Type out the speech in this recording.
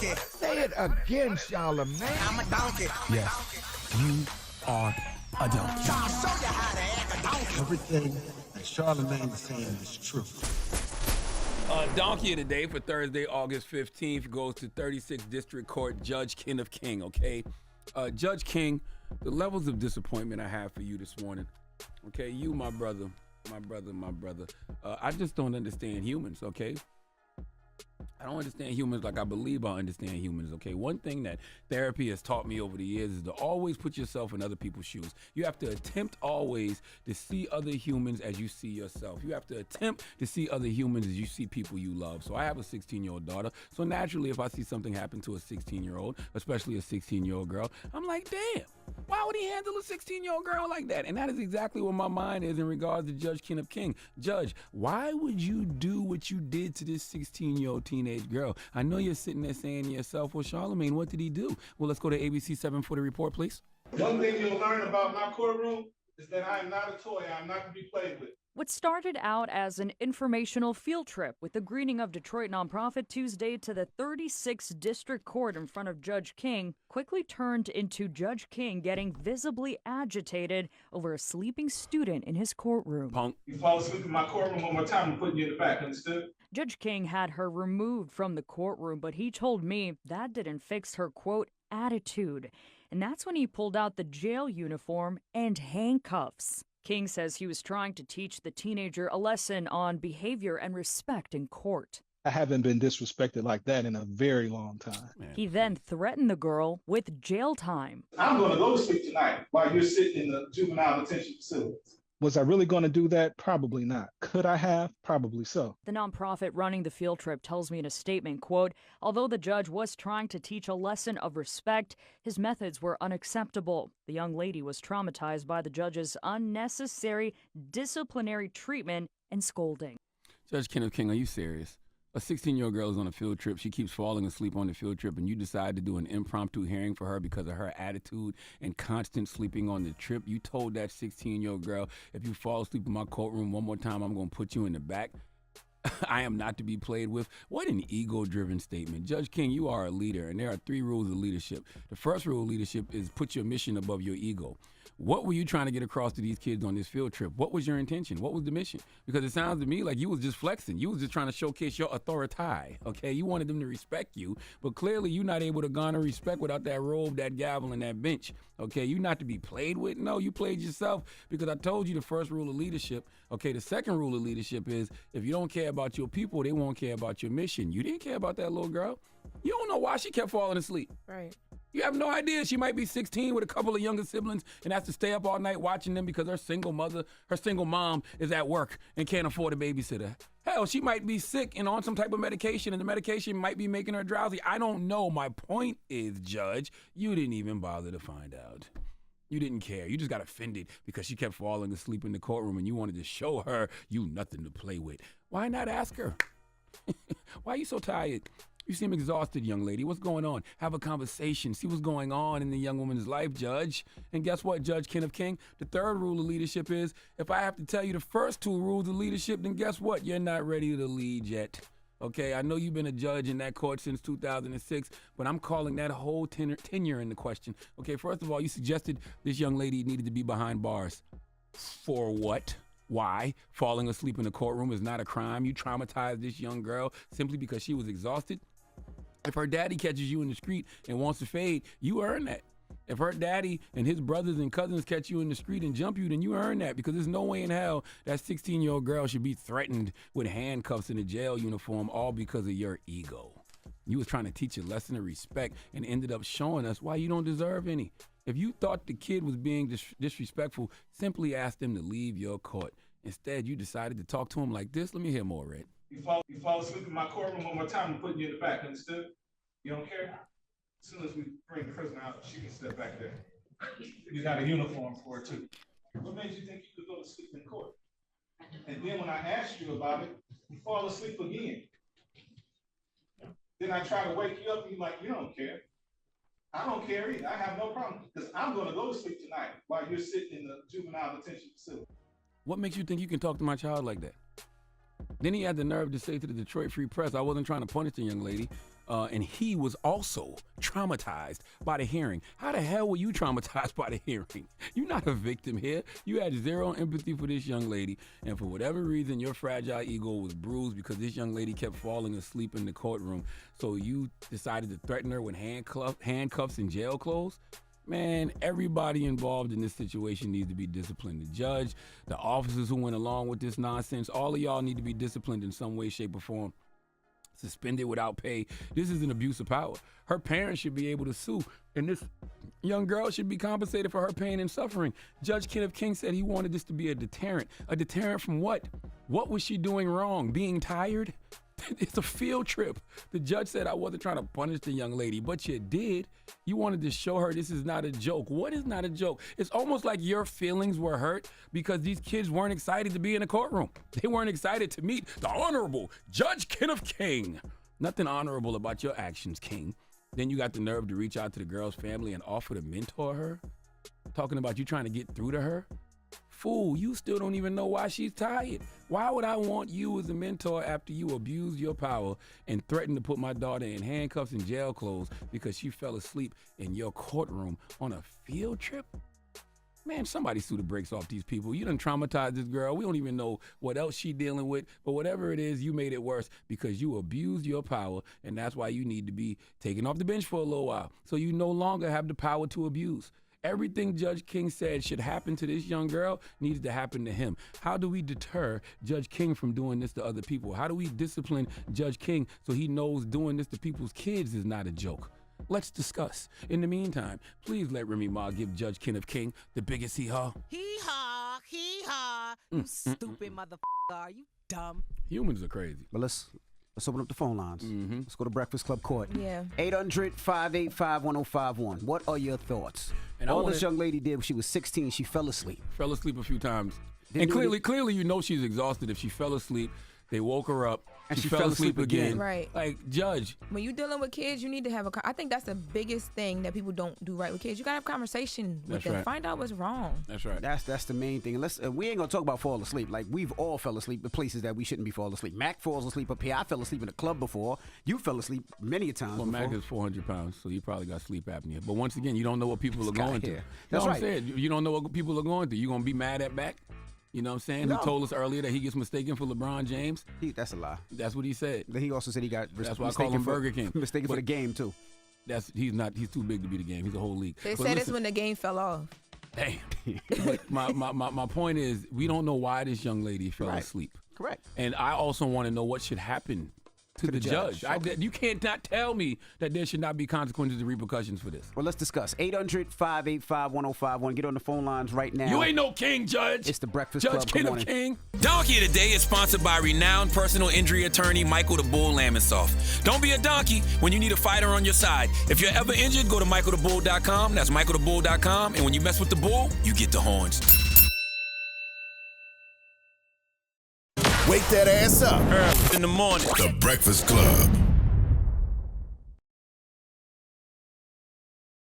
donkey. Say it again, Charlamagne. I'm a donkey. Yes, you are a donkey. So I'll show you how to act a donkey. Everything that Charlamagne is saying is true. Donkey of the day for Thursday, August 15th goes to 36th District Court Judge Kenneth King, okay? Judge King, the levels of disappointment I have for you this morning, okay? You, my brother. I just don't understand humans, okay? I don't understand humans like I believe I understand humans, okay? One thing that therapy has taught me over the years is to always put yourself in other people's shoes. You have to attempt always to see other humans as you see yourself. You have to attempt to see other humans as you see people you love. So I have a 16-year-old daughter. So naturally, if I see something happen to a 16-year-old, especially a 16-year-old girl, I'm like, damn, why would he handle a 16-year-old girl like that? And that is exactly what my mind is in regards to Judge Kenneth King. Judge, why would you do what you did to this 16-year-old teenage girl? I know you're sitting there saying to yourself, well, Charlamagne, what did he do? Well, let's go to ABC 7 for the report, please. One thing you'll learn about my courtroom is that I am not a toy. I'm not to be played with. What started out as an informational field trip with the greeting of Detroit nonprofit Tuesday to the 36th District Court in front of Judge King quickly turned into Judge King getting visibly agitated over a sleeping student in his courtroom. Punk. You fall asleep in my courtroom one more time, I'm putting you in the back, understood? Judge King had her removed from the courtroom, but he told me that didn't fix her, quote, attitude. And that's when he pulled out the jail uniform and handcuffs. King says he was trying to teach the teenager a lesson on behavior and respect in court. I haven't been disrespected like that in a very long time. He then threatened the girl with jail time. I'm going to go to sleep tonight while you're sitting in the juvenile detention facility. Was I really going to do that? Probably not. Could I have? Probably so. The nonprofit running the field trip tells me in a statement, quote, although the judge was trying to teach a lesson of respect, his methods were unacceptable. The young lady was traumatized by the judge's unnecessary disciplinary treatment and scolding. Judge Kenneth King, are you serious? A 16-year-old girl is on a field trip. She keeps falling asleep on the field trip, and you decide to do an impromptu hearing for her because of her attitude and constant sleeping on the trip. You told that 16-year-old girl, if you fall asleep in my courtroom one more time, I'm going to put you in the back. I am not to be played with. What an ego-driven statement. Judge King, you are a leader, and there are 3 rules of leadership. The first rule of leadership is put your mission above your ego. What were you trying to get across to these kids on this field trip? What was your intention? What was the mission? Because it sounds to me like you was just flexing. You was just trying to showcase your authority, okay? You wanted them to respect you, but clearly you're not able to garner respect without that robe, that gavel, and that bench, okay? You're not to be played with. No, you played yourself because I told you the first rule of leadership, okay? The second rule of leadership is if you don't care about your people, they won't care about your mission. You didn't care about that little girl. You don't know why she kept falling asleep. Right. You have no idea. She might be 16 with a couple of younger siblings and has to stay up all night watching them because her single mom is at work and can't afford a babysitter. Hell, she might be sick and on some type of medication, and the medication might be making her drowsy. I don't know. My point is, Judge, you didn't even bother to find out. You didn't care. You just got offended because she kept falling asleep in the courtroom and you wanted to show her you nothing to play with. Why not ask her? Why are you so tired? You seem exhausted, young lady. What's going on? Have a conversation. See what's going on in the young woman's life, Judge. And guess what, Judge Kenneth King? The third rule of leadership is if I have to tell you the first 2 rules of leadership, then guess what? You're not ready to lead yet. Okay, I know you've been a judge in that court since 2006, but I'm calling that whole tenure into question. Okay, first of all, you suggested this young lady needed to be behind bars. For what? Why? Falling asleep in the courtroom is not a crime. You traumatized this young girl simply because she was exhausted. If her daddy catches you in the street and wants to fade, you earn that. If her daddy and his brothers and cousins catch you in the street and jump you, then you earn that because there's no way in hell that 16-year-old girl should be threatened with handcuffs in a jail uniform all because of your ego. You was trying to teach a lesson of respect and ended up showing us why you don't deserve any. If you thought the kid was being disrespectful, simply ask them to leave your court. Instead, you decided to talk to him like this. Let me hear more, Red. You fall asleep in my courtroom one more time, I'm putting you in the back, understood? You don't care? As soon as we bring the prisoner out, she can step back there. You got a uniform for her, too. What made you think you could go to sleep in court? And then when I asked you about it, you fall asleep again. Then I try to wake you up, and you're like, you don't care. I don't care either. I have no problem, because I'm going to go to sleep tonight while you're sitting in the juvenile detention facility. What makes you think you can talk to my child like that? Then he had the nerve to say to the Detroit Free Press, I wasn't trying to punish the young lady. and he was also traumatized by the hearing. How the hell were you traumatized by the hearing? You're not a victim here. You had zero empathy for this young lady, and for whatever reason, your fragile ego was bruised because this young lady kept falling asleep in the courtroom. So you decided to threaten her with handcuffs and jail clothes? Man, everybody involved in this situation needs to be disciplined. The judge, the officers who went along with this nonsense, all of y'all need to be disciplined in some way, shape, or form. Suspended without pay. This is an abuse of power. Her parents should be able to sue, and this young girl should be compensated for her pain and suffering. Judge Kenneth King said he wanted this to be a deterrent. A deterrent from what? What was she doing wrong? Being tired? It's a field trip. The judge said I wasn't trying to punish the young lady, but you did. You wanted to show her this is not a joke. What is not a joke? It's almost like your feelings were hurt because these kids weren't excited to be in a courtroom. They weren't excited to meet the Honorable Judge Kenneth King. Nothing honorable about your actions, King. Then you got the nerve to reach out to the girl's family and offer to mentor her? Talking about you trying to get through to her? Fool, you still don't even know why she's tired. Why would I want you as a mentor after you abused your power and threatened to put my daughter in handcuffs and jail clothes because she fell asleep in your courtroom on a field trip? Man, somebody sue the brakes off these people. You done traumatized this girl. We don't even know what else she dealing with, but whatever it is, you made it worse because you abused your power, and that's why you need to be taken off the bench for a little while so you no longer have the power to abuse. Everything Judge King said should happen to this young girl needed to happen to him. How do we deter Judge King from doing this to other people? How do we discipline Judge King so he knows doing this to people's kids is not a joke? Let's discuss. In the meantime, please let Remy Ma give Judge Kenneth King the biggest hee-haw. Hee-haw, hee-haw. You stupid motherfucker. Are you dumb? Humans are crazy. But let's open up the phone lines. Let's go to Breakfast Club Court. Yeah. 800-585-1051. What are your thoughts? And all this young lady did when she was 16, she fell asleep. Fell asleep a few times. And clearly you know she's exhausted. If she fell asleep, they woke her up, and she fell asleep again. Right. Like, Judge. When you're dealing with kids, you need to have I think that's the biggest thing that people don't do right with kids. You got to have a conversation with them. Right. Find out what's wrong. That's right. That's the main thing. We ain't going to talk about fall asleep. Like, we've all fell asleep in places that we shouldn't be falling asleep. Mack falls asleep up here. I fell asleep in a club before. You fell asleep many a times Well, before. Mack is 400 pounds, so he probably got sleep apnea. But once again, you don't know what people are going through. That's right. I'm saying. You don't know what people are going through. You going to be mad at Mack? You know what I'm saying? No. He told us earlier that he gets mistaken for LeBron James. That's a lie. That's what he said. He also said he got That's why I call him Burger King. Mistaken for the game, too. He's too big to be the game. He's a whole league. They said it's when the game fell off. Damn. But my point is, we don't know why this young lady fell asleep. Correct. And I also want to know what should happen to the judge. Okay. You can't not tell me that there should not be consequences and repercussions for this. Well, let's discuss. 800-585-1051. Get on the phone lines right now. You ain't no king, Judge. It's the Breakfast Judge Club. Kenneth King. Donkey of the Day is sponsored by renowned personal injury attorney Michael the Bull Lamonsoff. Don't be a donkey when you need a fighter on your side. If you're ever injured, go to michaelthebull.com. That's michaelthebull.com. And when you mess with the bull, you get the horns. Wake that ass up. Early in the morning. The Breakfast Club.